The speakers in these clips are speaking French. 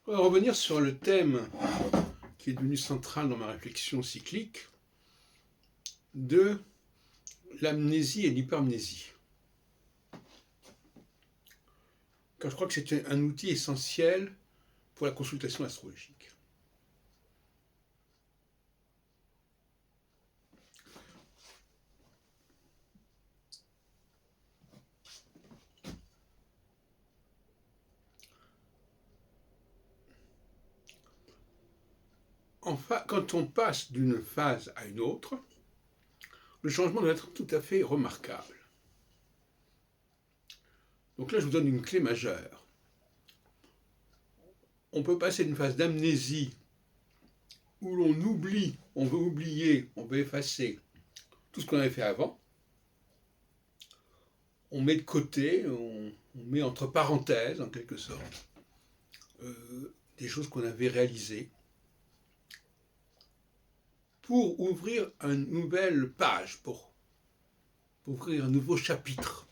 On va revenir sur le thème qui est devenu central dans ma réflexion cyclique de l'amnésie et l'hypermnésie. Car je crois que c'est un outil essentiel pour la consultation astrologique. Enfin, quand on passe d'une phase à une autre, le changement doit être tout à fait remarquable. Donc là, je vous donne une clé majeure. On peut passer d'une phase d'amnésie où l'on oublie, on veut oublier, on veut effacer tout ce qu'on avait fait avant. On met de côté, on met entre parenthèses, en quelque sorte, des choses qu'on avait réalisées pour ouvrir une nouvelle page, pour ouvrir un nouveau chapitre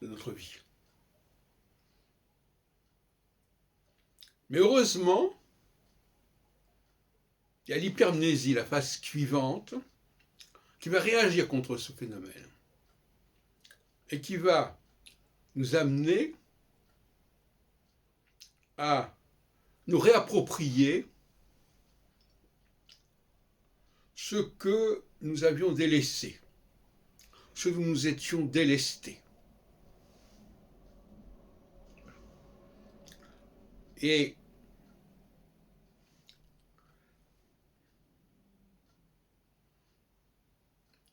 de notre vie. Mais heureusement, il y a l'hypermnésie, la phase suivante, qui va réagir contre ce phénomène et qui va nous amener à nous réapproprier ce que nous avions délaissé, ce dont nous étions délestés. Et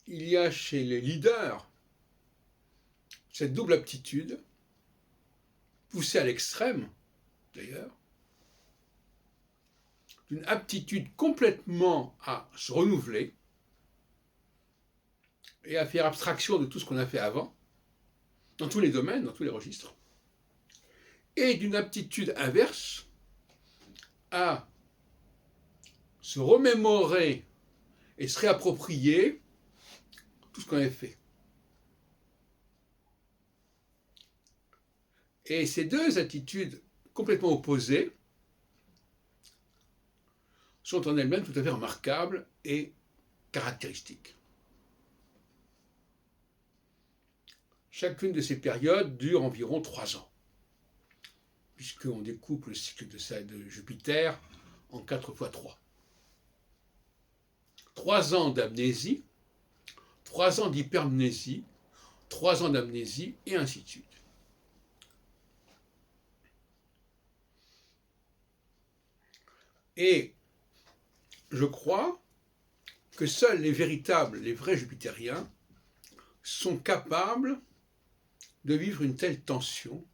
il y a chez les leaders cette double aptitude, poussée à l'extrême d'ailleurs, d'une aptitude complètement à se renouveler et à faire abstraction de tout ce qu'on a fait avant, dans tous les domaines, dans tous les registres, et d'une aptitude inverse à se remémorer et se réapproprier tout ce qu'on avait fait. Et ces deux attitudes complètement opposées sont en elles-mêmes tout à fait remarquables et caractéristiques. Chacune de ces périodes dure environ 3 ans, puisqu'on découpe le cycle de Jupiter en 4 fois 3. 3 ans d'amnésie, 3 ans d'hypermnésie, 3 ans d'amnésie, et ainsi de suite. Et je crois que seuls les vrais jupitériens sont capables de vivre une telle tension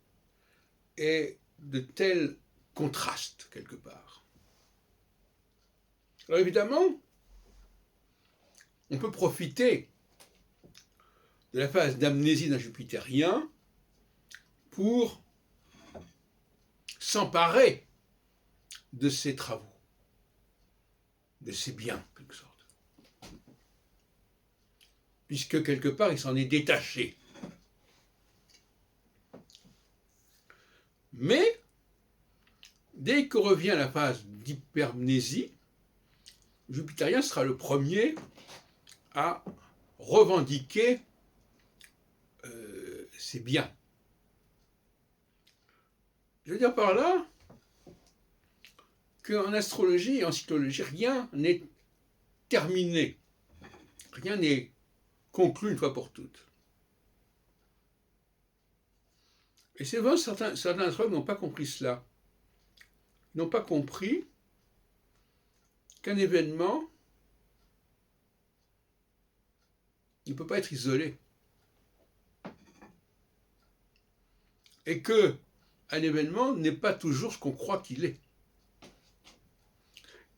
et de tels contrastes, quelque part. Alors évidemment, on peut profiter de la phase d'amnésie d'un jupitérien pour s'emparer de ses travaux, de ses biens, en quelque sorte. Puisque quelque part, il s'en est détaché. Mais, dès que revient la phase d'hypermnésie, le jupitérien sera le premier à revendiquer ses biens. Je veux dire par là qu'en astrologie et en cyclologie, rien n'est terminé. Rien n'est conclu une fois pour toutes. Et c'est vrai, certains astrologues n'ont pas compris cela. Ils n'ont pas compris qu'un événement ne peut pas être isolé. Et qu'un événement n'est pas toujours ce qu'on croit qu'il est.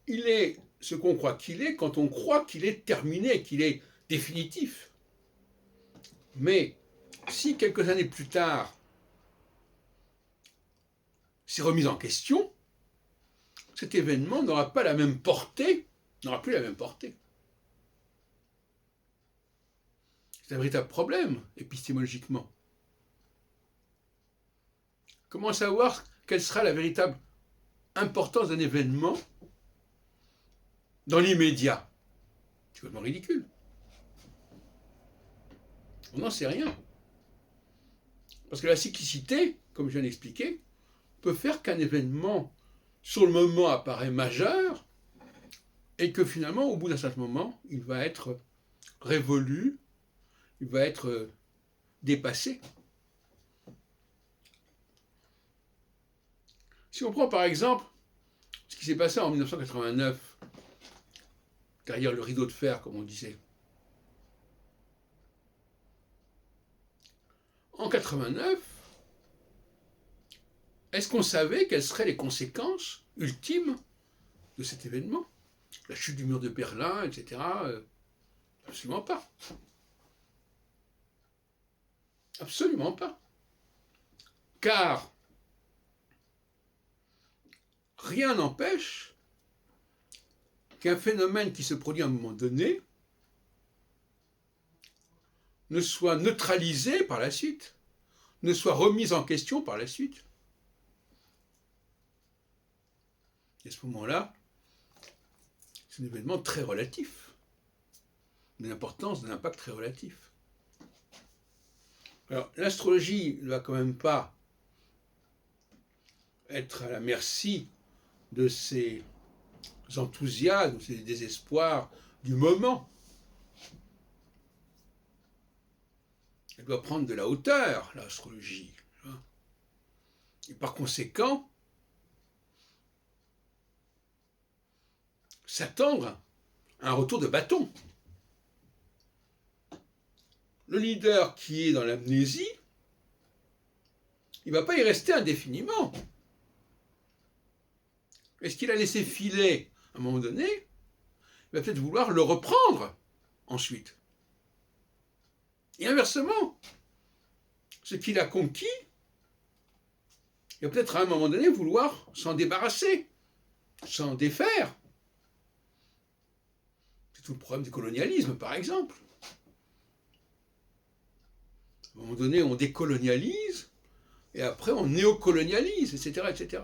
Il est ce qu'on croit qu'il est quand on croit qu'il est terminé, qu'il est définitif. Mais si quelques années plus tard, c'est remis en question, cet événement n'aura pas la même portée, n'aura plus la même portée. C'est un véritable problème, épistémologiquement. Comment savoir quelle sera la véritable importance d'un événement dans l'immédiat. C'est complètement ridicule. On n'en sait rien. Parce que la cyclicité, comme je viens d'expliquer, peut faire qu'un événement, sur le moment, apparaît majeur, et que finalement, au bout d'un certain moment, il va être révolu, il va être dépassé. Si on prend par exemple ce qui s'est passé en 1989, derrière le rideau de fer, comme on disait. En 89, est-ce qu'on savait quelles seraient les conséquences ultimes de cet événement? La chute du mur de Berlin, etc. Absolument pas. Absolument pas. Car rien n'empêche qu'un phénomène qui se produit à un moment donné ne soit neutralisé par la suite, ne soit remis en question par la suite. Et à ce moment-là, c'est un événement très relatif, d'une importance, d'un impact très relatif. Alors, l'astrologie ne va quand même pas être à la merci de ces enthousiasmes, de ces désespoirs du moment. Elle doit prendre de la hauteur, l'astrologie. Et par conséquent, s'attendre à un retour de bâton. Le leader qui est dans l'amnésie, il ne va pas y rester indéfiniment. Est-ce qu'il a laissé filer à un moment donné? Il va peut-être vouloir le reprendre ensuite. Et inversement, ce qu'il a conquis, il va peut-être à un moment donné vouloir s'en débarrasser, s'en défaire. C'est tout le problème du colonialisme, par exemple. À un moment donné, on décolonialise, et après on néocolonialise, etc., etc.